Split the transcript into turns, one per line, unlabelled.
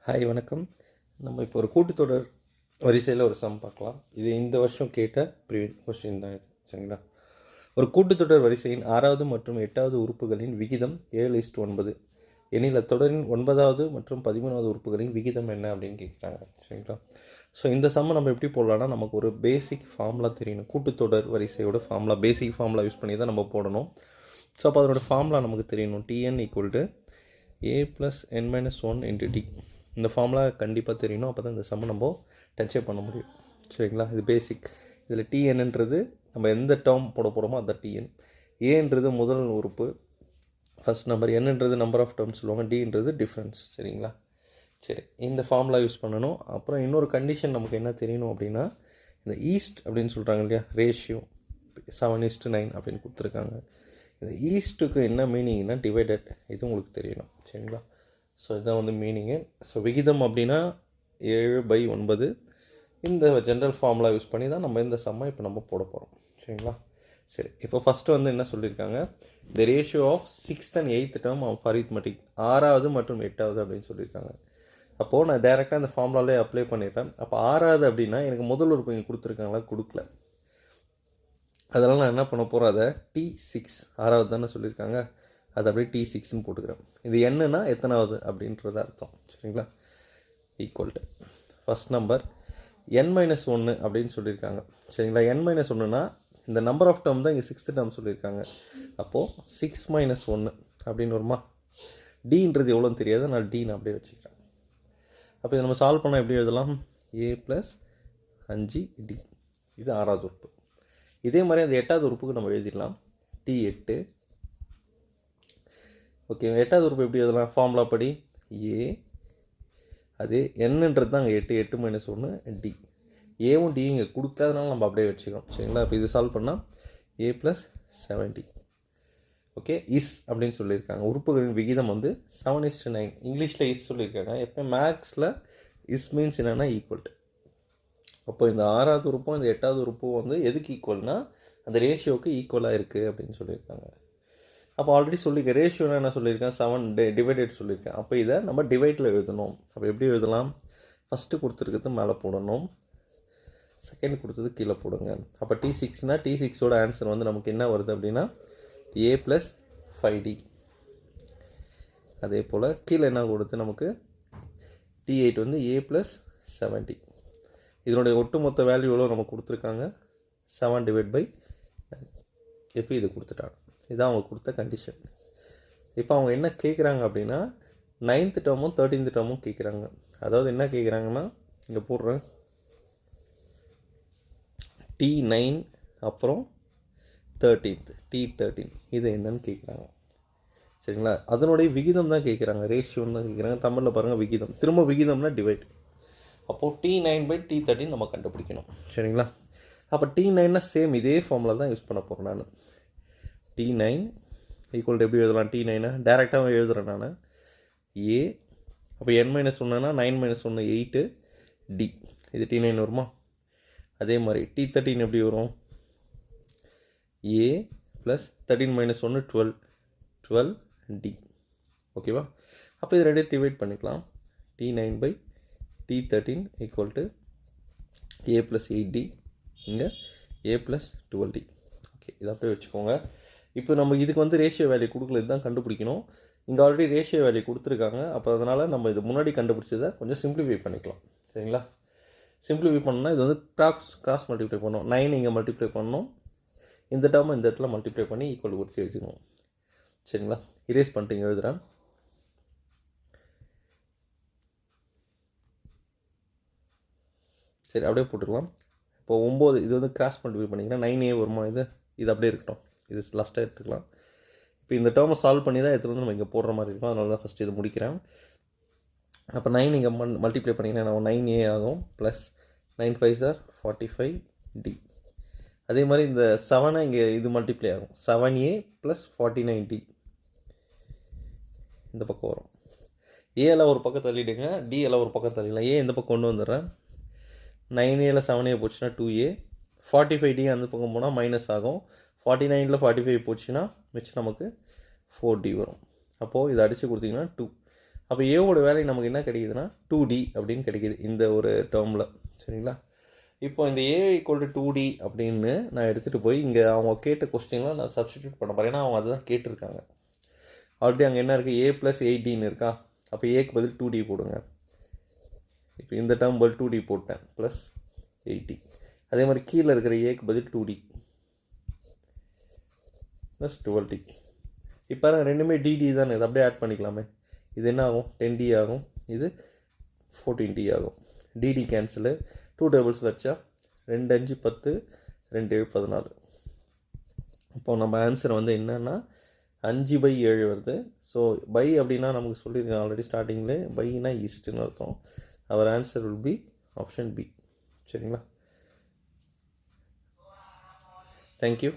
Hi வணக்கம். நம்ம இப்போ ஒரு கூட்டுத்தொடர் வரிசையில் ஒரு சம் பார்க்கலாம். இது இந்த வருஷம் கேட்ட ப்ரீவியஸ் கொஸ்டின் தான் இது, சரிங்களா? ஒரு கூட்டுத்தொடர் வரிசையின் 6வது மற்றும் 8வது உறுப்புகளின் விகிதம் 7:9 எனில் அத்தொடரின் 9வது மற்றும் 13வது உறுப்புகளின் விகிதம் என்ன அப்படின்னு கேட்குறாங்க, சரிங்களா? ஸோ இந்த சம்மை நம்ம எப்படி போடலாம்னா, நமக்கு ஒரு பேசிக் ஃபார்முலா தெரியணும். கூட்டுத்தொடர் வரிசையோட ஃபார்முலா, பேசிக் ஃபார்முலா யூஸ் பண்ணி தான் நம்ம போடணும். ஸோ அப்போ அதனோட ஃபார்முலா நமக்கு தெரியணும். Tn = a + n - 1 × d. இந்த ஃபார்முலா கண்டிப்பாக தெரியணும். அப்போ தான் இந்த சம்மை நம்ம டச்சே பண்ண முடியும், சரிங்களா? இது பேசிக். இதில் டிஎன்ன்றது நம்ம எந்த டேர்ம் போட போகிறோமோ அந்த டிஎன். ஏன்றது முதல் உறுப்பு, ஃபஸ்ட் நம்பர். என்னன்றது நம்பர் ஆஃப் டேர்ம்ஸ் சொல்லுவாங்க. டின்றது டிஃப்ரென்ஸ், சரிங்களா? சரி, இந்த ஃபார்முலா யூஸ் பண்ணணும். அப்புறம் இன்னொரு கண்டிஷன் நமக்கு என்ன தெரியணும் அப்படின்னா, இந்த ஈஸ்ட் அப்படின்னு சொல்கிறாங்க இல்லையா, ரேஷியோ 7:9 அப்படின்னு கொடுத்துருக்காங்க. இந்த ஈஸ்ட்டுக்கு என்ன மீனிங்னா டிவைடட். இது உங்களுக்கு தெரியணும், சரிங்களா? ஸோ இதுதான் வந்து மீனிங்கு. ஸோ விகிதம் அப்படின்னா 7/9. இந்த ஜென்ரல் ஃபார்முலா யூஸ் பண்ணி தான் நம்ம இந்த சம்மை இப்போ நம்ம போட போகிறோம், சரிங்களா? சரி, இப்போ ஃபஸ்ட்டு வந்து என்ன சொல்லியிருக்காங்க, the ratio of 6th and 8th term of arithmetic, 6வது மற்றும் 8வது அப்படின்னு சொல்லியிருக்காங்க. அப்போது நான் டேரெக்டாக இந்த ஃபார்முலாலே அப்ளை பண்ணிடுறேன். அப்போ 6வது அப்படின்னா எனக்கு முதல் உறுப்பு இங்கே கொடுத்துருக்காங்களா, கொடுக்கல. அதனால் நான் என்ன பண்ண போகிறேன், அதை T6, 6வது தானே சொல்லியிருக்காங்க, அது அப்படியே T6ன்னு போட்டுக்கிறேன். இது என்னன்னா எத்தனாவது அப்படின்றது அர்த்தம், சரிங்களா? Equal to first number n-1 அப்படின்னு சொல்லியிருக்காங்க, சரிங்களா? n-1னா இந்த நம்பர் ஆஃப் டேர்ம் தான் இங்கே 6th டேர்ம் சொல்லியிருக்காங்க. அப்போது 6 - 1 அப்படின்னு வருமா? டீன்றது எவ்வளோன்னு தெரியாது, நான் டீன்னு அப்படியே வச்சுக்கிறேன். அப்போ இதை நம்ம சால்வ் பண்ணால் எப்படி எழுதலாம், a + 5d. இது 6வது உறுப்பு. இதே மாதிரி அந்த 8வது உறுப்புக்கு நம்ம எழுதிடலாம், T8. ஓகே, 8வது உறுப்பு எப்படி எழுதலாம், ஃபார்முலா படி ஏ, அது என்னன்றது தான் அங்கே 8 - 1 டி. ஏவும் டி இங்கே கொடுக்காதனால நம்ம அப்படியே வச்சுக்கிறோம், சரிங்களா? இப்போ இது சால்வ் பண்ணால் a + 7d. ஓகே, இஸ் அப்படின்னு சொல்லியிருக்காங்க. உறுப்புகளின் விகிதம் வந்து 7:9. இங்கிலீஷில் இஸ் சொல்லியிருக்காங்க. எப்போ மேக்ஸில் இஸ் மீன்ஸ் என்னென்னா ஈக்குவல் டு. அப்போ இந்த 6வது உறுப்பும் இந்த 8வது உறுப்பும் வந்து எதுக்கு ஈக்குவல்னால் அந்த ரேஷியோவுக்கு ஈக்குவலாக இருக்குது அப்படின்னு சொல்லியிருக்காங்க. அப்போ ஆல்ரெடி சொல்லியிருக்கேன், ரேஷியோனா என்ன சொல்லியிருக்கேன், 7 டிவைடட் சொல்லியிருக்கேன். அப்போ இதை நம்ம டிவைட்டில் எழுதணும். அப்போ எப்படி எழுதலாம், ஃபஸ்ட்டு கொடுத்துருக்கிறது மேலே போடணும், செகண்ட் கொடுத்தது கீழே போடுங்க. அப்போ T6னா T6ஓட ஆன்சர் வந்து நமக்கு என்ன வருது அப்படின்னா a + 5d. அதே போல் கீழே என்ன கொடுத்து நமக்கு T8 வந்து a + 7d. இதனுடைய ஒட்டுமொத்த வேல்யூ எவ்வளோ நமக்கு கொடுத்துருக்காங்க, 7/9. எப்போ இது கொடுத்துட்டாங்க, இதுதான் அவங்க கொடுத்த கண்டிஷன். இப்போ அவங்க என்ன கேட்குறாங்க அப்படின்னா 9th டேர்மும் 13th டேர்மும் கேட்குறாங்க. அதாவது என்ன கேட்குறாங்கன்னா, இங்கே போடுறேன் T9 அப்புறம் 13th T13, இது என்னன்னு கேட்குறாங்க, சரிங்களா? அதனுடைய விகிதம் தான் கேட்குறாங்க, ரேஷியோன்னு தான் கேட்குறாங்க. தமிழில் பாருங்கள் விகிதம், திரும்ப விகிதம்னா டிவைட். அப்போது T9/T13 நம்ம கண்டுபிடிக்கணும், சரிங்களா? அப்போ T9னா சேம் இதே ஃபார்முலா தான் யூஸ் பண்ண போகிறேன் நான். T9 ஈக்குவல் டு எப்படி எழுதலாம், T9 டேரெக்டாக எழுதுகிறேன் நான், ஏ. அப்போ n-1னா 9 - 1 8 டி. இது T9 வருமா? அதே மாதிரி T13 எப்படி வரும், ஏ + 13 - 1 12 டி. ஓகேவா? அப்போ இது ரெண்டே டிவைட் பண்ணிக்கலாம். T9/T13 equal to a + 8d, இங்கே a + 12d. ஓகே, இதை அப்படியே வச்சுக்கோங்க. இப்போ நம்ம இதுக்கு வந்து ரேஷியோ வேல்யூ கொடுக்கல, இதுதான் கண்டுபிடிக்கணும். இங்கே ஆல்ரெடி ரேஷியோ வேல்யூ கொடுத்துருக்காங்க. அப்போ அதனால் நம்ம இது முன்னாடி கண்டுபிடிச்சதை கொஞ்சம் சிம்பிளிஃபை பண்ணிக்கலாம், சரிங்களா? சிம்பிளிஃபை பண்ணால் இது வந்து கிராஸ் மல்டிப்ளை பண்ணணும். 9 இங்கே மல்டிப்ளை பண்ணணும், இந்த டேர்மை இந்த இடத்துல மல்டிப்ளை பண்ணி ஈக்குவல் கொடுத்து எழுதிக்கணும், சரிங்களா? இரேஸ் பண்ணிட்டு இங்கே எழுதுகிறேன். சரி, அப்படியே போட்டுக்கலாம். இப்போ 9 இது வந்து கிராஸ் மல்டிப்ளை பண்ணிக்கிறேன், 9a வருமா, இது அப்படியே இருக்கட்டும், இது லாஸ்ட்டாக எடுத்துக்கலாம். இப்போ இந்த டேர்மை சால்வ் பண்ணி தான் எடுத்துகிட்டு வந்து நம்ம இங்கே போடுற மாதிரி இருக்கும். அதனால தான் ஃபஸ்ட்டு இது முடிக்கிறேன். அப்போ 9 இங்கே மல்டிப்ளை பண்ணிங்கன்னா நம்ம 9a ஆகும், ப்ளஸ் 9 5s are 45d. அதே மாதிரி இந்த 7 இங்கே இது மல்டிப்ளை ஆகும், 7a + 49d இந்த பக்கம் வரும். ஏல ஒரு பக்கம் தள்ளிவிடுங்க, டி எல்லாம் ஒரு பக்கம் தள்ளிடலாம். இந்த பக்கம் கொண்டு வந்துடுறேன். 9a 7a போச்சுன்னா 2a, 45d அந்த பக்கம் போனால் மைனஸ் ஆகும். 49ல் 45 போச்சுன்னா மிச்சம் நமக்கு 4d வரும். அப்போது இதை அடித்து கொடுத்தீங்கன்னா 2. அப்போ ஏவோட வேல்யூ நமக்கு என்ன கிடைக்குதுன்னா 2D அப்படின்னு கிடைக்கிது இந்த ஒரு டேர்மில். சரிங்களா? இப்போ இந்த ஏ ஈக்குவல் டு 2D அப்படின்னு நான் எடுத்துகிட்டு போய் இங்கே அவங்க கேட்ட கொஸ்டின்லாம் நான் சப்ஸ்டிடியூட் பண்ண போகிறேன். ஏன்னா அவங்க அதுதான் கேட்டிருக்காங்க. ஆல்ரெடி அங்கே என்ன இருக்குது, A + 8Dன்னு இருக்கா. அப்போ ஏக்கு பதில் 2D போடுங்க. இப்போ இந்த டேர்ம் பதில் 2D போட்டேன் ப்ளஸ் 8D. அதே மாதிரி கீழே இருக்கிற ஏக்கு பதில் 2D ப்ளஸ் 12D. இப்போ ரெண்டுமே DD தானே, இது அப்படியே ஆட் பண்ணிக்கலாமே. இது என்ன ஆகும், 10D ஆகும். இது 14D ஆகும். DD cancel. 2 டேபிள்ஸ் வச்சா 2 5 10, 2 7 14. இப்போ நம்ம ஆன்சர் வந்து என்னென்னா 5/7 வருது. ஸோ பை அப்படின்னா நமக்கு சொல்லியிருக்கேன் ஆல்ரெடி ஸ்டார்டிங்கில், பைனா ஈஸ்ட்டுன்னு அர்த்தம். அவர் answer will be option B. சரிங்களா? தேங்க்யூ.